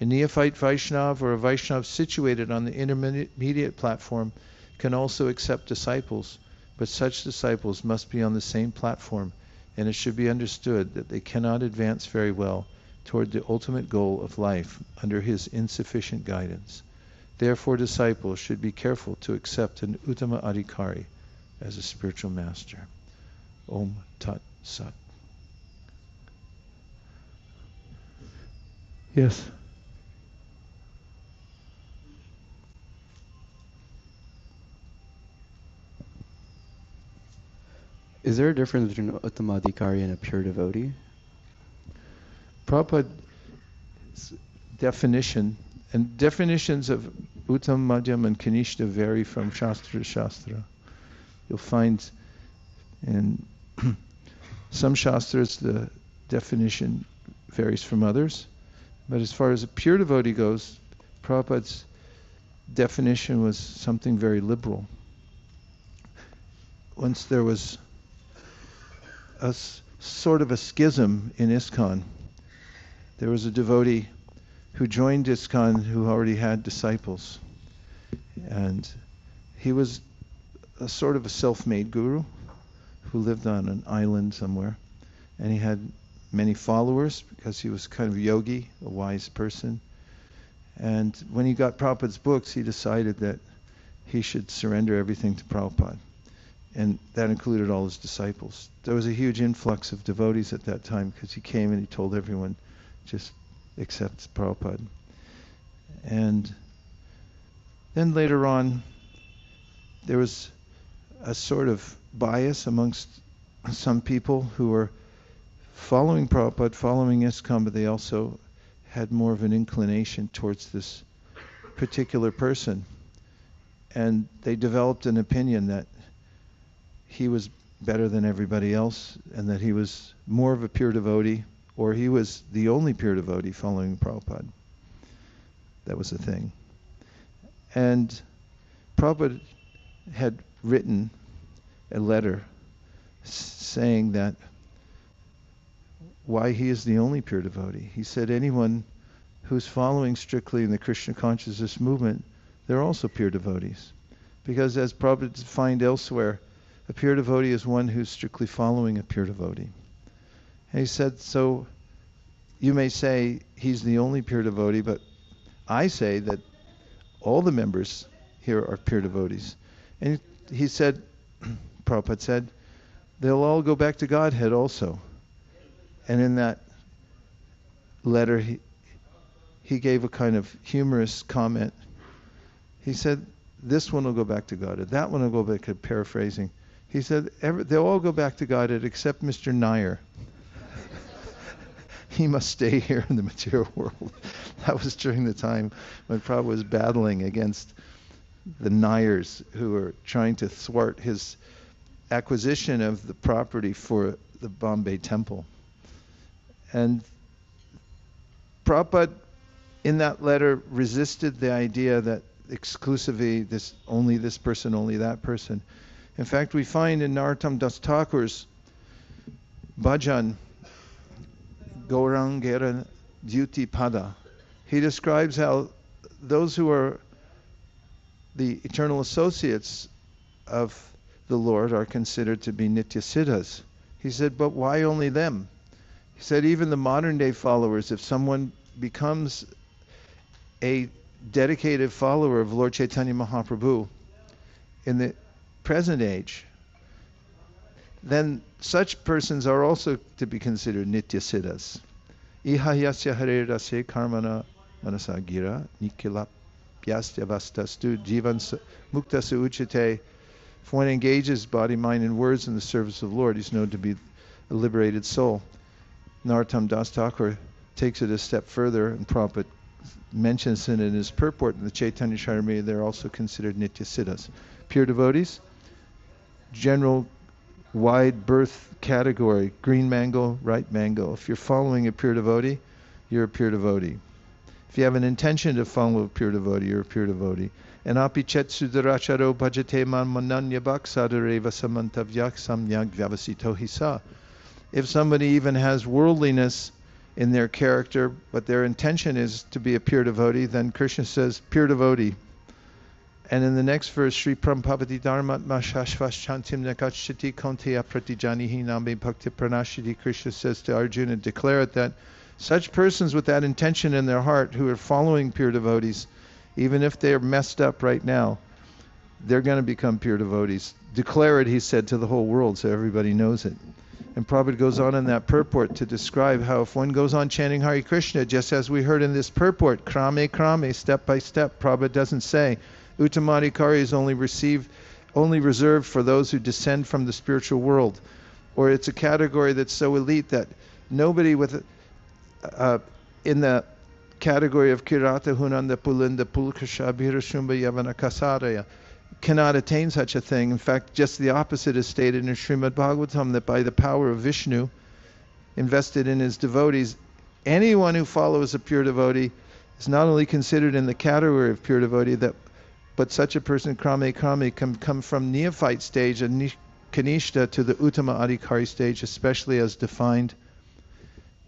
A neophyte Vaishnava or a Vaishnava situated on the intermediate platform can also accept disciples, but such disciples must be on the same platform, and it should be understood that they cannot advance very well toward the ultimate goal of life under his insufficient guidance. Therefore, disciples should be careful to accept an Uttama Adhikari as a spiritual master. Om Tat Sat. Yes. Is there a difference between an Uttamadhikari and a pure devotee? Prabhupada's definition, and definitions of Uttam, Madhyam, and Kanishta vary from Shastra to Shastra. You'll find in some Shastras the definition varies from others, but as far as a pure devotee goes, Prabhupada's definition was something very liberal. Once there was a sort of a schism in ISKCON. There was a devotee who joined ISKCON who already had disciples. And he was a sort of a self-made guru who lived on an island somewhere. And he had many followers because he was kind of a yogi, a wise person. And when he got Prabhupada's books, he decided that he should surrender everything to Prabhupada. And that included all his disciples. There was a huge influx of devotees at that time because he came and he told everyone, just accept Prabhupada. And then later on, there was a sort of bias amongst some people who were following Prabhupada, following ISKCON, but they also had more of an inclination towards this particular person. And they developed an opinion that he was better than everybody else, and that he was more of a pure devotee, or he was the only pure devotee following Prabhupada. That was the thing. And Prabhupada had written a letter saying that why he is the only pure devotee. He said anyone who's following strictly in the Krishna consciousness movement, they're also pure devotees. Because as Prabhupada defined elsewhere, a pure devotee is one who's strictly following a pure devotee. And he said, so you may say he's the only pure devotee, but I say that all the members here are pure devotees. And he said, Prabhupada said, they'll all go back to Godhead also. And in that letter, he gave a kind of humorous comment. He said, this one will go back to Godhead, that one will go back to paraphrasing. He said, they'll all go back to Godhead except Mr. Nair. He must stay here in the material world. That was during the time when Prabhupada was battling against the Nairs who were trying to thwart his acquisition of the property for the Bombay temple. And Prabhupada, in that letter, resisted the idea that exclusively only this person, only that person. In fact, we find in Narottam Das Thakur's bhajan, Gaurangera Duty Pada, he describes how those who are the eternal associates of the Lord are considered to be Nitya Siddhas. He said, but why only them? He said, even the modern day followers, if someone becomes a dedicated follower of Lord Chaitanya Mahaprabhu in the present age, then such persons are also to be considered Nitya Siddhas. Iha yasya hare rase karmana manasa gira nikilapyastya vastastu jivan muktasa uchite. If one engages body, mind, and words in the service of the Lord, he's known to be a liberated soul. Narottam Das Thakur takes it a step further, and Prabhupada mentions it in his purport in the Chaitanya Charitamrita. They're also considered Nitya Siddhas. Pure devotees, general wide birth category, green mango, right mango. If you're following a pure devotee, you're a pure devotee. If you have an intention to follow a pure devotee, you're a pure devotee. And api chet sudaracharo bhajate man mananya bhaksadareva samantavyak samyag vyavasito hisa. If somebody even has worldliness in their character, but their intention is to be a pure devotee, then Krishna says, pure devotee. And in the next verse, Sri Prampavati Dharmatma Shashvas Chantim Nakachiti Konteya Pratijanihi Nambe Bhakti Pranashiti. Krishna says to Arjuna, declare it that such persons with that intention in their heart who are following pure devotees, even if they are messed up right now, they're going to become pure devotees. Declare it, he said, to the whole world so everybody knows it. And Prabhupada goes on in that purport to describe how if one goes on chanting Hare Krishna, just as we heard in this purport, krame krame, step by step, Prabhupada doesn't say Uttamadhikari is only received only reserved for those who descend from the spiritual world, or it's a category that's so elite that nobody in the category of Kirata Hunanda Pulinda Pulkashabhira Shumba Yavana Kasaraya cannot attain such a thing. In fact, just the opposite is stated in Srimad Bhagavatam, that by the power of Vishnu invested in his devotees, anyone who follows a pure devotee is not only considered in the category of pure devotee, but such a person, krame, can come from neophyte stage and kanishta to the uttama adhikari stage, especially as defined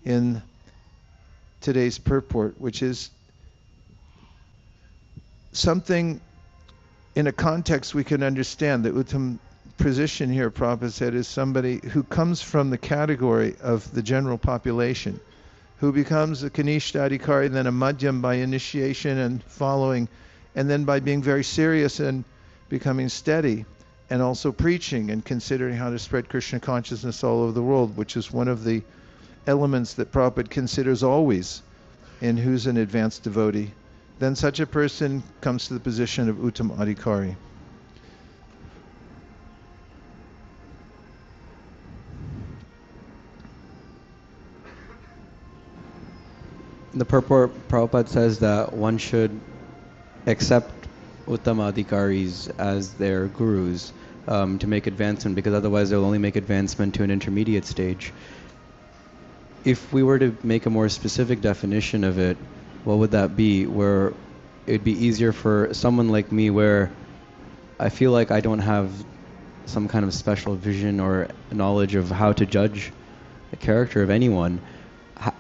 in today's purport, which is something in a context we can understand. The uttam position here, Prabhupada said, is somebody who comes from the category of the general population, who becomes a kanishta adhikari, then a madhyam by initiation and following, and then by being very serious and becoming steady, and also preaching and considering how to spread Krishna consciousness all over the world, which is one of the elements that Prabhupada considers always in who's an advanced devotee. Then such a person comes to the position of Uttam Adhikari. The purport, Prabhupada says that one should accept Uttama Adhikaris as their gurus to make advancement, because otherwise they'll only make advancement to an intermediate stage. If we were to make a more specific definition of it, what would that be? Where it'd be easier for someone like me, where I feel like I don't have some kind of special vision or knowledge of how to judge the character of anyone.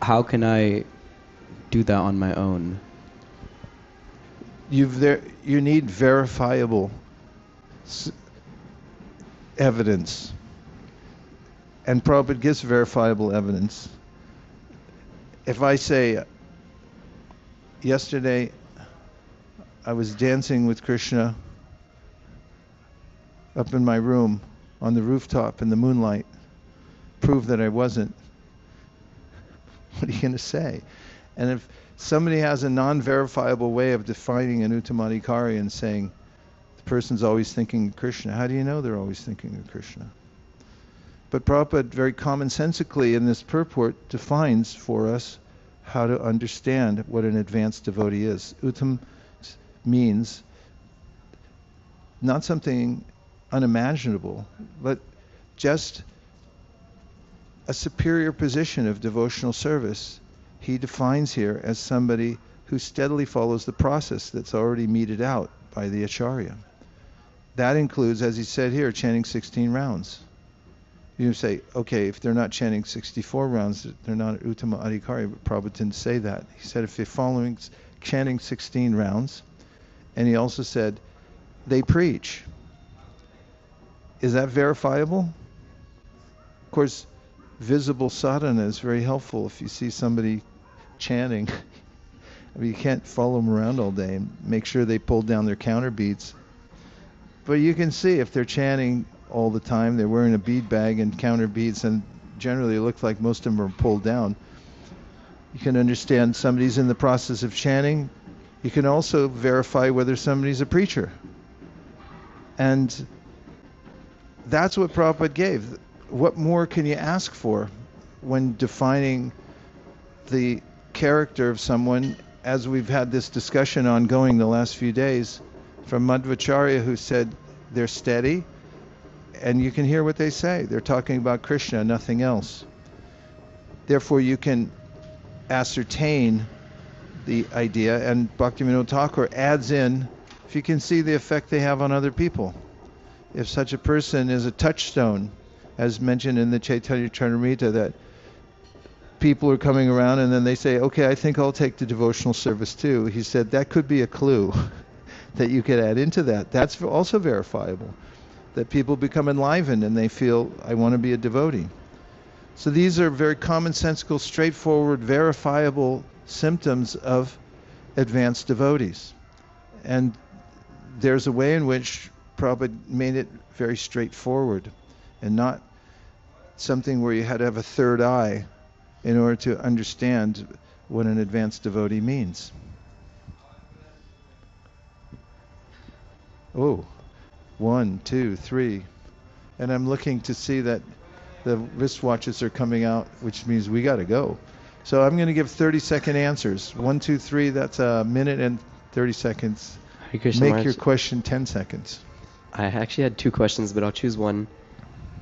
How can I do that on my own? You need verifiable evidence, and Prabhupada gives verifiable evidence. If I say, yesterday I was dancing with Krishna up in my room on the rooftop in the moonlight, prove that I wasn't, what are you going to say? And if somebody has a non-verifiable way of defining an Uttamadhikari and saying the person's always thinking of Krishna, how do you know they're always thinking of Krishna? But Prabhupada very commonsensically in this purport defines for us how to understand what an advanced devotee is. Uttam means not something unimaginable, but just a superior position of devotional service. He defines here as somebody who steadily follows the process that's already meted out by the Acharya. That includes, as he said here, chanting 16 rounds. You say, okay, if they're not chanting 64 rounds, they're not Uttama Adhikari, but Prabhupada didn't say that. He said if they're following, chanting 16 rounds, and he also said, they preach. Is that verifiable? Of course, visible sadhana is very helpful. If you see somebody chanting, I mean, you can't follow them around all day and make sure they pull down their counter beads. But you can see if they're chanting all the time, they're wearing a bead bag and counter beads, and generally it looks like most of them are pulled down. You can understand somebody's in the process of chanting. You can also verify whether somebody's a preacher. And that's what Prabhupada gave. What more can you ask for when defining the character of someone, as we've had this discussion ongoing the last few days, from Madhvacharya, who said they're steady, and you can hear what they say. They're talking about Krishna, nothing else. Therefore, you can ascertain the idea, and Bhaktivinoda Thakur adds in, if you can see the effect they have on other people. If such a person is a touchstone, as mentioned in the Chaitanya Charitamrita, that people are coming around and then they say, okay, I think I'll take the devotional service too. He said that could be a clue that you could add into that. That's also verifiable, that people become enlivened and they feel, I want to be a devotee. So these are very commonsensical, straightforward, verifiable symptoms of advanced devotees. And there's a way in which Prabhupada made it very straightforward and not something where you had to have a third eye in order to understand what an advanced devotee means. Oh, 1, 2, 3. And I'm looking to see that the wristwatches are coming out, which means we got to go. So I'm going to give 30-second answers. 1, 2, 3, that's a minute and 30 seconds. Hare Krishna Make Maharaj. your question 10 seconds. I actually had two questions, but I'll choose one.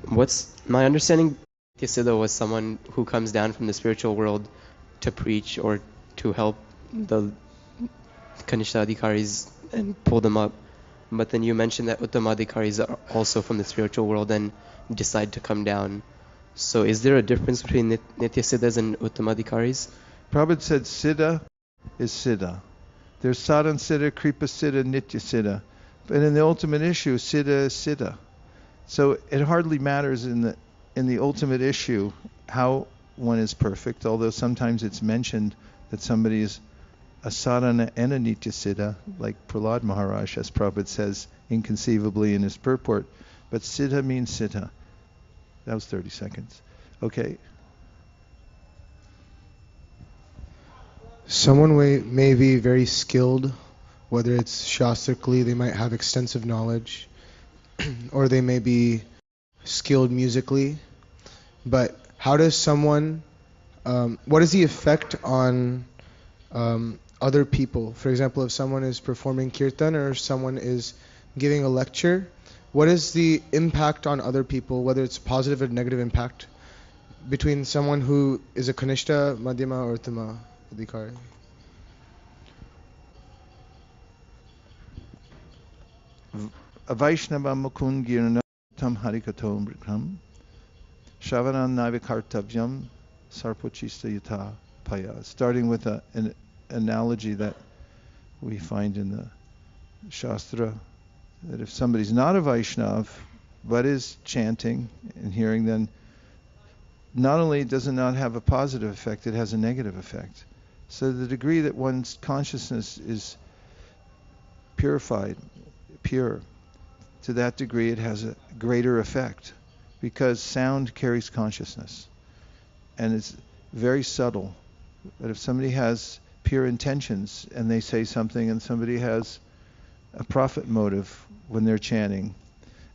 What's my understanding? Siddha was someone who comes down from the spiritual world to preach or to help the Kanishta Adhikaris and pull them up. But then you mentioned that Uttama Adhikaris are also from the spiritual world and decide to come down. So is there a difference between Nitya Siddhas and Uttama Adhikaris? Prabhupada said Siddha is Siddha. There's Sadhan Siddha, Kripa Siddha, Nitya Siddha. But in the ultimate issue, Siddha is Siddha. So it hardly matters in the ultimate issue how one is perfect, although sometimes it's mentioned that somebody is a sadhana and a nitya siddha, like Prahlad Maharaj, as Prabhupada says inconceivably in his purport. But siddha means siddha. That was 30 seconds. Okay. Someone may be very skilled, whether it's shastrically, they might have extensive knowledge, or they may be skilled musically. But how does someone, what is the effect on other people? For example, if someone is performing kirtan or someone is giving a lecture, what is the impact on other people, whether it's positive or negative impact, between someone who is a Kanishta, Madhyama, or Uttama Adhikari? Vaishnava Mukund Girna Tam Harikatom Brikram Shavanan Navikartavyam Sarpochista Yata Paya. Starting with an analogy that we find in the Shastra, that if somebody's not a Vaishnav but is chanting and hearing, then not only does it not have a positive effect, it has a negative effect. So the degree that one's consciousness is purified, pure, to that degree it has a greater effect, because sound carries consciousness and it's very subtle. But if somebody has pure intentions and they say something, and somebody has a profit motive when they're chanting,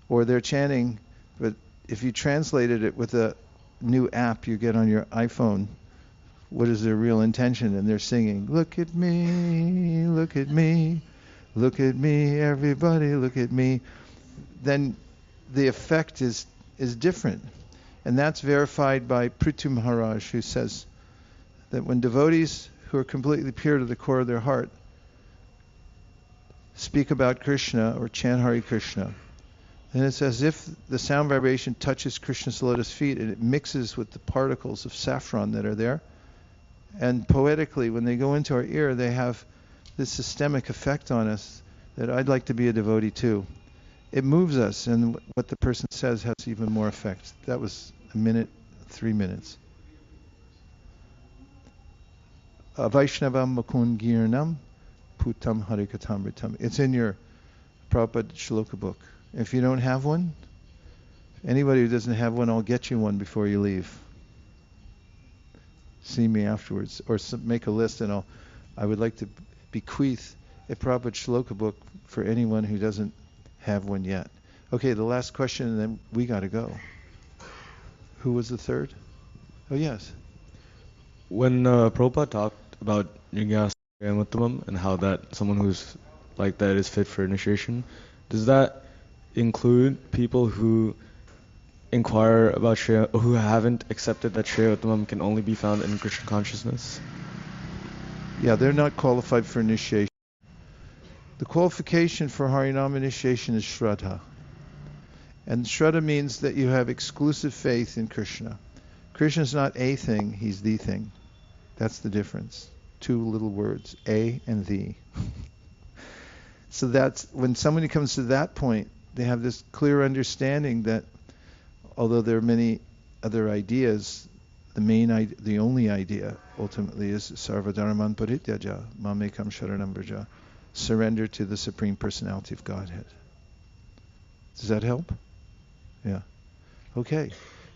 or they're chanting, but if you translated it with a new app you get on your iPhone, what is their real intention? And they're singing, look at me, look at me, look at me, everybody look at me. Then the effect is different. And that's verified by Prithu Maharaj, who says that when devotees who are completely pure to the core of their heart speak about Krishna or chant Hare Krishna, and it's as if the sound vibration touches Krishna's lotus feet and it mixes with the particles of saffron that are there. And poetically, when they go into our ear, they have this systemic effect on us that I'd like to be a devotee too. It moves us, and what the person says has even more effect. That was a minute, 3 minutes. Vaishnavam Mukund Girnam Putam Harikatamritam. It's in your Prabhupada Shloka book. If you don't have one, anybody who doesn't have one, I'll get you one before you leave. See me afterwards, or make a list, and I would like to bequeath a Prabhupada Shloka book for anyone who doesn't have one yet. Okay, the last question, and then we got to go. Who was the third? Oh, yes. When Prabhupada talked about Jnana and Uttamam and how that someone who's like that is fit for initiation, does that include people who inquire about Shreya, who haven't accepted that Shreya Uttamam can only be found in Krishna consciousness? Yeah, they're not qualified for initiation. The qualification for Harinam initiation is Shraddha. And Shraddha means that you have exclusive faith in Krishna. Krishna is not a thing, he's the thing. That's the difference. Two little words, a and the. So that's when somebody comes to that point, they have this clear understanding that although there are many other ideas, the only idea ultimately is Sarvadharman Parityaja, Mamekam Sharanam Vraja. Surrender to the Supreme Personality of Godhead. Does that help? Yeah. Okay.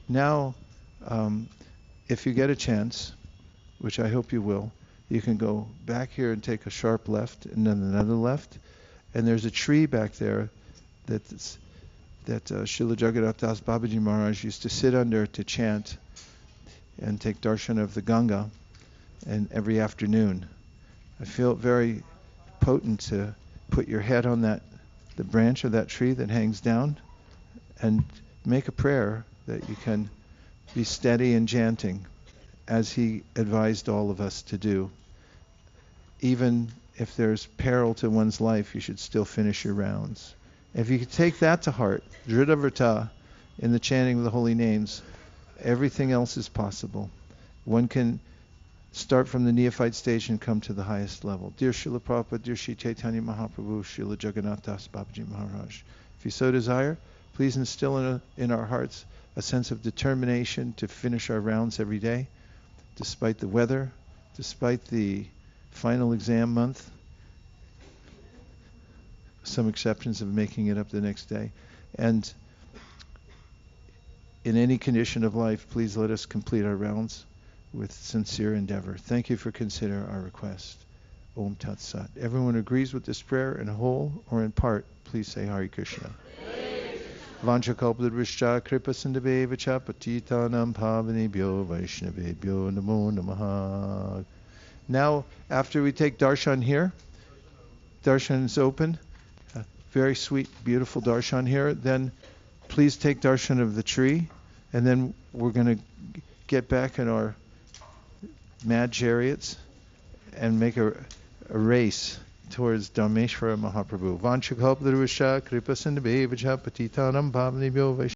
Now, if you get a chance, which I hope you will, you can go back here and take a sharp left and then another left. And there's a tree back there that Srila Jagannatha Das Babaji Maharaj used to sit under to chant and take darshan of the Ganga, and every afternoon. I feel it very potent to put your head on the branch of that tree that hangs down and make a prayer that you can be steady in chanting as he advised all of us to do. Even if there's peril to one's life, you should still finish your rounds. If you could take that to heart, Dhridavrta, in the chanting of the holy names, everything else is possible. One can start from the neophyte stage and come to the highest level. Dear Srila Prabhupada, dear Sri Chaitanya Mahaprabhu, Srila Jagannatha Das Babaji Maharaj, if you so desire, please instill in our hearts a sense of determination to finish our rounds every day, despite the weather, despite the final exam month, some exceptions of making it up the next day. And in any condition of life, please let us complete our rounds with sincere endeavor. Thank you for considering our request. Om Tat Sat. Everyone agrees with this prayer in whole or in part, please say Hare Krishna. Vanchakalpadrishcha kripa sindhavevacha patitanam pavanebhyo vaishnavebhyo namo namaha. Now, after we take darshan here, darshan is open. Very sweet, beautiful darshan here. Then please take darshan of the tree, and then we're going to get back in our mad chariots and make a race towards Dharmeshwara Mahaprabhu. Vanchakalpadrishcha kripa sindhavevacha patitanam pavanebhyo